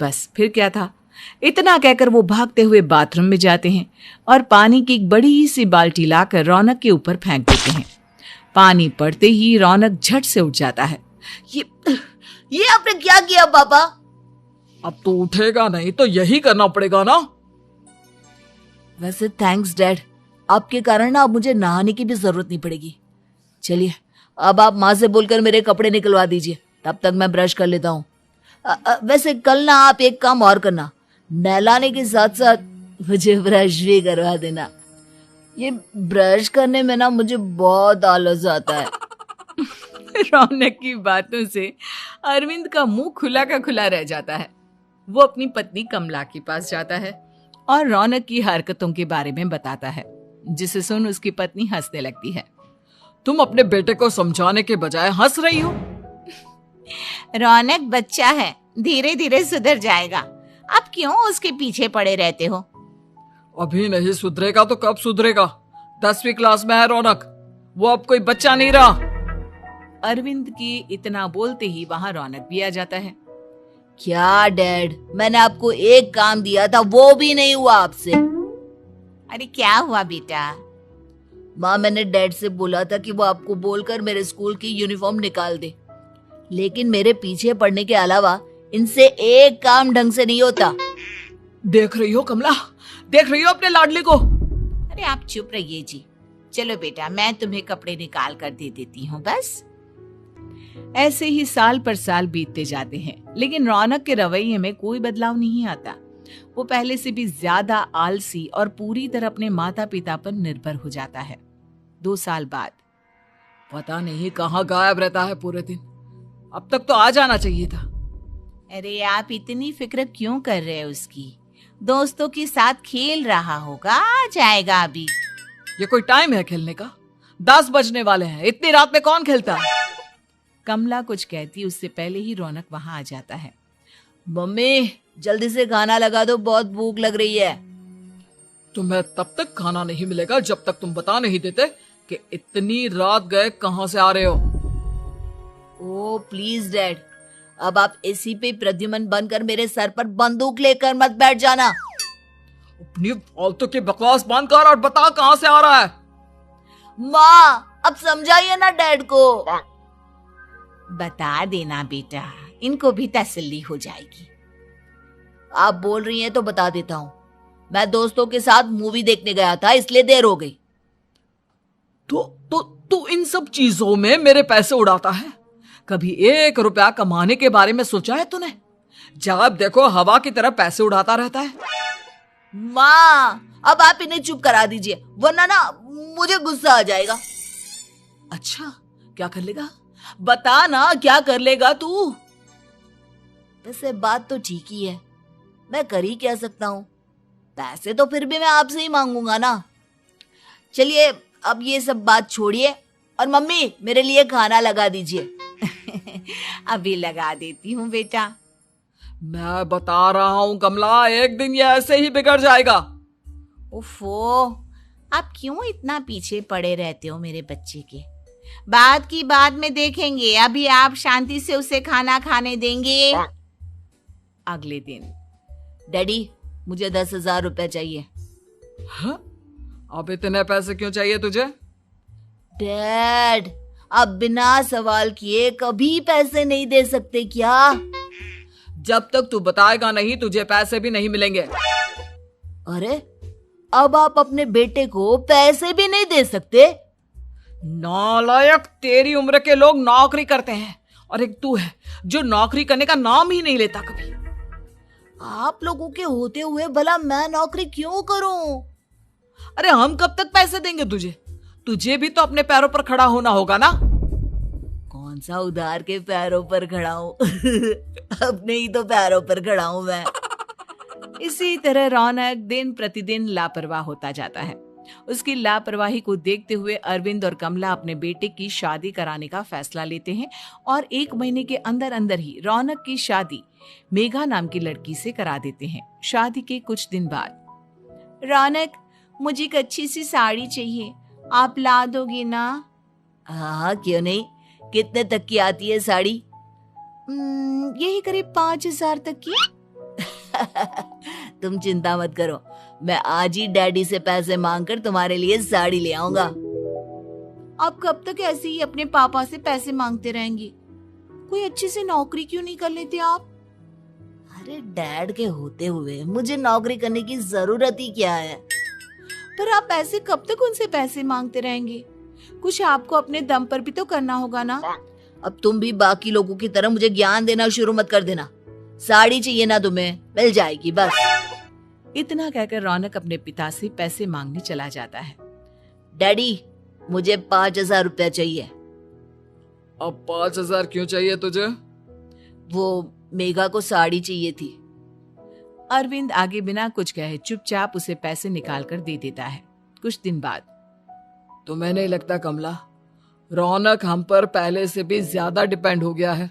बस फिर क्या था, इतना कहकर वो भागते हुए बाथरूम में जाते हैं और पानी की एक बड़ी सी बाल्टी लाकर रौनक के ऊपर फेंक देते हैं। पानी पड़ते ही रौनक झट से उठ जाता है। ये आपने क्या किया पापा? अब तो उठेगा नहीं तो यही करना पड़ेगा ना। वैसे थैंक्स डैड, आपके कारण ना अब मुझे नहाने की भी जरूरत नहीं पड़ेगी। चलिए अब आप माँ से बोलकर मेरे कपड़े निकलवा दीजिए, तब तक मैं ब्रश कर लेता हूँ। वैसे कल ना आप एक काम और करना, नहलाने के साथ साथ मुझे ब्रश भी करवा देना। ये ब्रश करने में ना मुझे बहुत आलस आता है। रौनक की बातों से अरविंद का मुंह खुला का खुला रह जाता है। वो अपनी पत्नी कमला के पास जाता है और रौनक की हरकतों के बारे में बताता है, जिसे सुन उसकी पत्नी हंसने लगती है। तुम अपने बेटे को समझाने के बजाय हंस रही हो। रौनक बच्चा है, धीरे धीरे सुधर जाएगा, आप क्यों उसके पीछे पड़े रहते हो? अभी नहीं सुधरेगा तो कब सुधरेगा? 10वीं क्लास में है रौनक, वो अब कोई बच्चा नहीं रहा। अरविंद की इतना बोलते ही वहां रौनक भी आ जाता है। क्या डैड, मैंने आपको एक काम दिया था वो भी नहीं हुआ आपसे। अरे क्या हुआ बेटा? माँ, मैंने डैड से बोला था कि वो आपको बोलकर मेरे स्कूल की यूनिफॉर्म निकाल दे, लेकिन मेरे पीछे पड़ने के अलावा इनसे एक काम ढंग से नहीं होता। देख रही हो कमला, देख रही हो अपने लाडले को? अरे आप चुप रहिए जी। चलो बेटा, मैं तुम्हें कपड़े निकाल कर दे देती हूँ बस। ऐसे ही साल पर साल बीतते जाते हैं, लेकिन रौनक के रवैये में कोई बदलाव नहीं आता। वो पहले से भी ज्यादा आलसी और पूरी तरह अपने माता पिता पर निर्भर हो जाता है। 2 साल बाद पता नहीं कहाँ गायब रहता है पूरे दिन, अब तक तो आ जाना चाहिए था। अरे आप इतनी फिक्र क्यों कर रहे हो उसकी? दोस्तों के साथ खेल रहा होगा, आ जाएगा अभी। ये कोई टाइम है खेलने का? 10 बजने वाले हैं, इतनी रात में कौन खेलता है? कमला कुछ कहती उससे पहले ही रौनक वहां आ जाता है। मम्मी जल्दी से खाना लगा दो, बहुत भूख लग रही है। तुम्हें तब तक खाना नहीं मिलेगा जब तक तुम बता नहीं देते कि इतनी रात गए कहां से आ रहे हो। ओ प्लीज डैड, अब आप एसी पे प्रद्युमन बनकर मेरे सर पर बंदूक लेकर मत बैठ जाना। अपनी फालतू की बकवास बंद कर और बता कहां से आ रहा है। माँ अब समझाइए ना डैड को। बता देना बेटा, इनको भी तसल्ली हो जाएगी। आप बोल रही हैं तो बता देता हूँ, मैं दोस्तों के साथ मूवी देखने गया था, इसलिए देर हो गई। तो इन सब चीजों में मेरे पैसे उड़ाता है? कभी 1 रुपया कमाने के बारे में सोचा है तूने? जब देखो हवा की तरह पैसे उड़ाता रहता है। माँ अब आप इन्हें चुप करा दीजिए, वरना ना मुझे गुस्सा आ जाएगा। अच्छा क्या कर लेगा? बता ना क्या कर लेगा तू? वैसे बात तो ठीक ही है, मैं कर ही क्या सकता हूँ, पैसे तो फिर भी मैं आपसे ही मांगूंगा ना। चलिए अब ये सब बात छोड़िए और मम्मी मेरे लिए खाना लगा दीजिए। अभी लगा देती हूँ बेटा। मैं बता रहा हूँ कमला, एक दिन ये ऐसे ही बिगड़ जाएगा। ओफो, आप क्यों इतना पीछे पड़े रहते हो मेरे बच्चे के? बात की बाद में देखेंगे, अभी आप शांति से उसे खाना खाने देंगे। अगले दिन डैडी मुझे 10,000 रुपए चाहिए। हाँ? अब इतने पैसे क्यों चाहिए तुझे? डैड आप बिना सवाल किए कभी पैसे नहीं दे सकते क्या? जब तक तू बताएगा नहीं तुझे पैसे भी नहीं मिलेंगे। अरे अब आप अपने बेटे को पैसे भी नहीं दे सकते? नालायक, तेरी उम्र के लोग नौकरी करते हैं और एक तू है जो नौकरी करने का नाम ही नहीं लेता कभी। आप लोगों के होते हुए भला मैं नौकरी क्यों करूं? अरे हम कब तक पैसे देंगे तुझे? तुझे भी तो अपने पैरों पर खड़ा होना होगा ना। कौन सा उधार के पैरों पर खड़ा हूं? अपने ही तो पैरों पर खड़ा हूं मैं। इसी तरह रौनक दिन प्रतिदिन लापरवाह होता जाता है। उसकी लापरवाही को देखते हुए अरविंद और कमला अपने बेटे की शादी कराने का फैसला लेते हैं और 1 महीने के अंदर अंदर ही रौनक की शादी मेघा नाम की लड़की से करा देते हैं। शादी के कुछ दिन बाद, रौनक मुझे एक अच्छी सी साड़ी चाहिए, आप ला दोगे ना? हाँ क्यों नहीं, कितने तक की आती है साड़ी? यही करीब 5,000 तक की। तुम चिंता मत करो, मैं आज ही डैडी से पैसे मांगकर तुम्हारे लिए साड़ी ले आऊंगा। आप कब तक ऐसे ही अपने पापा से पैसे मांगते रहेंगे? कोई अच्छी सी नौकरी क्यों नहीं कर लेते आप? अरे डैड के होते हुए मुझे नौकरी करने की जरूरत ही क्या है? पर आप ऐसे कब तक उनसे पैसे मांगते रहेंगे? कुछ आपको अपने दम पर भी तो करना होगा ना। अब तुम भी बाकी लोगों की तरह मुझे ज्ञान देना शुरू मत कर देना। साड़ी चाहिए ना तुम्हें, मिल जाएगी बस। इतना कहकर रौनक अपने पिता से पैसे मांगने चला जाता है। डैडी, मुझे 5,000 रुपया चाहिए। अब 5,000 क्यों चाहिए तुझे? वो मेघा को साड़ी चाहिए थी। अरविंद आगे बिना कुछ कहे चुपचाप उसे पैसे निकाल कर दे देता है। कुछ दिन बाद तुम्हें नहीं लगता कमला, रौनक हम पर पहले से भी ज्यादा डिपेंड हो गया है?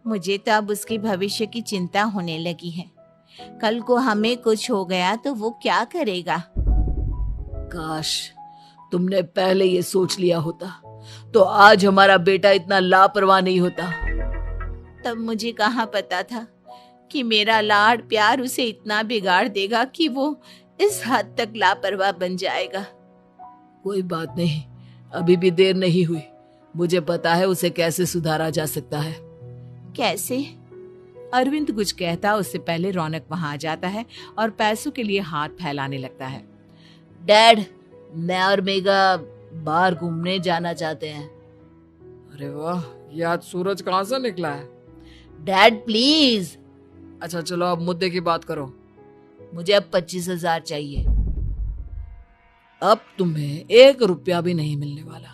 मुझे तो अब उसके भविष्य की चिंता होने लगी है। कल को हमें कुछ हो गया तो वो क्या करेगा? काश तुमने पहले ये सोच लिया होता तो आज हमारा बेटा इतना लापरवाह नहीं होता। तब मुझे कहाँ पता था कि मेरा लाड़ प्यार उसे इतना बिगाड़ देगा कि वो इस हद तक लापरवाह बन जाएगा। कोई बात नहीं, अभी भी देर नहीं हुई। मुझे पता है उसे कैसे सुधारा जा सकता है। कैसे? अरविंद कुछ कहता उससे पहले रौनक वहां आ जाता है और पैसों के लिए हाथ फैलाने लगता है। डैड, मैं और मेघा बाहर घूमने जाना चाहते हैं। अरे वाह, ये आज सूरज कहाँ से निकला है? Dad please. अच्छा चलो अब मुद्दे की बात करो। मुझे अब 25,000 चाहिए। अब तुम्हें 1 रुपया भी नहीं मिलने वाला।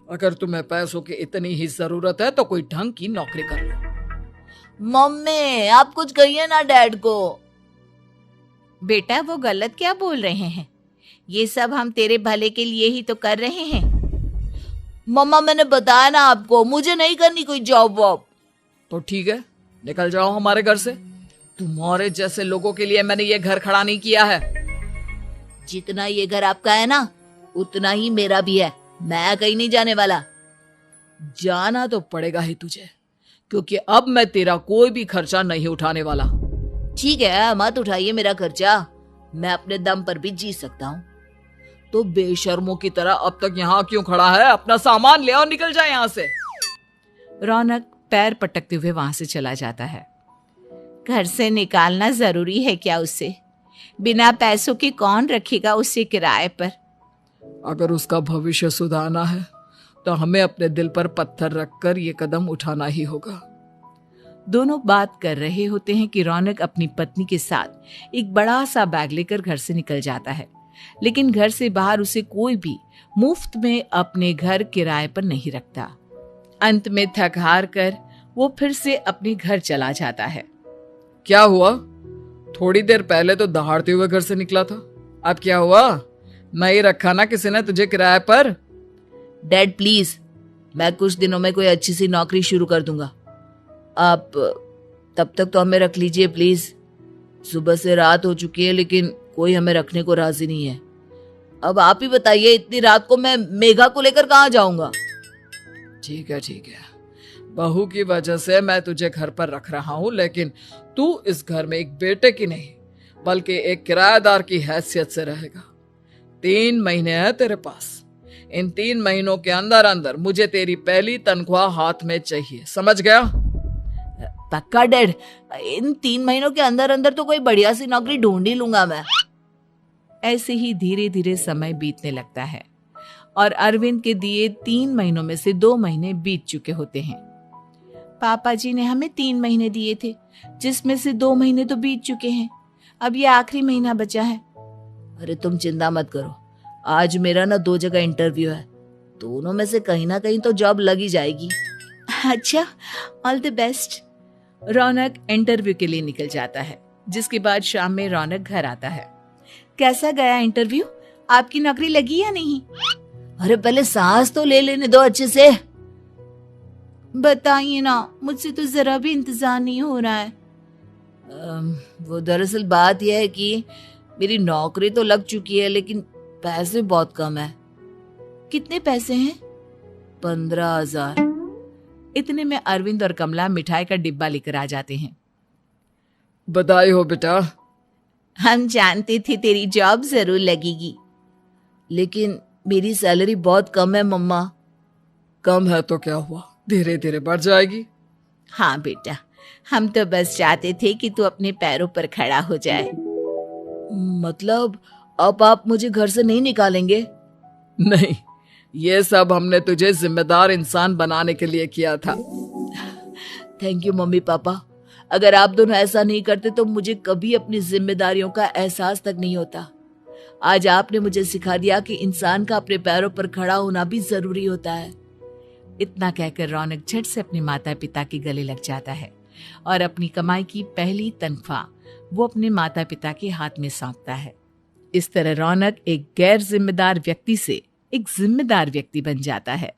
अगर तुम्हें पैसों की इतनी ही जरूरत है तो कोई ढंग की नौकरी कर लो। मम्मी, आप कुछ कहिए ना डैड को। बेटा, वो गलत क्या बोल रहे हैं? ये सब हम तेरे भले के लिए ही तो कर रहे हैं। मम्मा, मैंने बताया ना आपको, मुझे नहीं करनी कोई जॉब वॉब। तो ठीक है, निकल जाओ हमारे घर से। तुम्हारे जैसे लोगों के लिए मैंने ये घर खड़ा नहीं किया है। जितना ये घर आपका है ना, उतना ही मेरा भी है। मैं कहीं नहीं जाने वाला। जाना तो पड़ेगा ही तुझे, क्योंकि अब मैं तेरा कोई भी खर्चा नहीं उठाने वाला। ठीक है, मत उठाइए मेरा खर्चा, मैं अपने दम पर भी जी सकता हूँ। तो बेशर्मों की तरह अब तक यहाँ क्यों खड़ा है? अपना सामान ले और निकल जाए यहाँ से। रौनक पैर पटकते हुए वहां से चला जाता है। घर से निकालना जरूरी है क्या उसे? बिना पैसों के कौन रखेगा उसे किराए पर? अगर उसका भविष्य सुधारना है तो हमें अपने दिल पर पत्थर रखकर ये कदम उठाना ही होगा। दोनों बात कर रहे होते हैं कि रौनक अपनी पत्नी के साथ एक बड़ा सा बैग लेकर घर से निकल जाता है, लेकिन घर से बाहर उसे कोई भी मुफ्त में अपने घर किराए पर नहीं रखता। अंत में थक हार कर वो फिर से अपने घर चला जाता है। क्या हुआ? थोड़ी देर पहले तो दहाड़ते हुए घर से निकला था, अब क्या हुआ? नहीं रखा ना किसी ने तुझे किराए पर? डैड प्लीज, मैं कुछ दिनों में कोई अच्छी सी नौकरी शुरू कर दूंगा। आप तब तक तो हमें रख लीजिए प्लीज। सुबह से रात हो चुकी है लेकिन कोई हमें रखने को राजी नहीं है। अब आप ही बताइए, इतनी रात को मैं मेघा को लेकर कहाँ जाऊंगा? ठीक है ठीक है, बहू की वजह से मैं तुझे घर पर रख रहा हूँ, लेकिन तू इस घर में एक बेटे की नहीं बल्कि एक किराएदार की हैसियत से रहेगा। 3 महीने है तेरे पास। इन 3 महीनों के अंदर अंदर मुझे तेरी पहली तनख्वाह हाथ में चाहिए, समझ गया? पक्का डैड, इन 3 महीनों के अंदर अंदर तो कोई बढ़िया सी नौकरी ढूंढ ही लूंगा मैं। ऐसे ही धीरे धीरे समय बीतने लगता है और अरविंद के दिए 3 महीनों में से 2 महीने बीत चुके होते हैं। पापा जी ने हमें 3 महीने दिए थे, जिसमें से 2 महीने तो बीत चुके हैं। अब ये आखिरी महीना बचा है। अरे तुम चिंता मत करो, आज मेरा ना 2 जगह इंटरव्यू है, दोनों में से कहीं ना कहीं तो जॉब लग ही जाएगी। अच्छा, all the best. Raunak interview के लिए निकल जाता है, जिसके बाद शाम में रौनक घर आता है। कैसा गया इंटरव्यू? आपकी नौकरी लगी या नहीं? अरे पहले सांस तो ले लेने दो अच्छे से। बताइए ना, मुझसे तो जरा भी इंतजार नहीं हो रहा है। वो दरअसल बात यह है कि मेरी नौकरी तो लग चुकी है लेकिन पैसे बहुत कम है। कितने पैसे हैं? 15,000। इतने में अरविंद और कमला मिठाई का डिब्बा लेकर आ जाते हैं। बधाई हो बेटा। हम जानते थे तेरी जॉब जरूर लगेगी। लेकिन मेरी सैलरी बहुत कम है मम्मा। कम है तो क्या हुआ, धीरे धीरे बढ़ जाएगी। हाँ बेटा, हम तो बस चाहते थे कि तू अपने पैरों पर खड़ा हो जाए। मतलब अब आप मुझे घर से नहीं निकालेंगे? नहीं, ये सब हमने तुझे जिम्मेदार इंसान बनाने के लिए किया था। Thank you mummy papa. अगर आप दोनों ऐसा नहीं करते तो मुझे कभी अपनी जिम्मेदारियों का एहसास तक नहीं होता। आज आपने मुझे सिखा दिया कि इंसान का अपने पैरों पर खड़ा होना भी जरूरी होता है। इतना कहकर रौनक झट से अपने माता पिता के गले लग जाता है और अपनी कमाई की पहली तनख्वाह वो अपने माता पिता के हाथ में सौंपता है। इस तरह रौनक एक गैर जिम्मेदार व्यक्ति से एक जिम्मेदार व्यक्ति बन जाता है।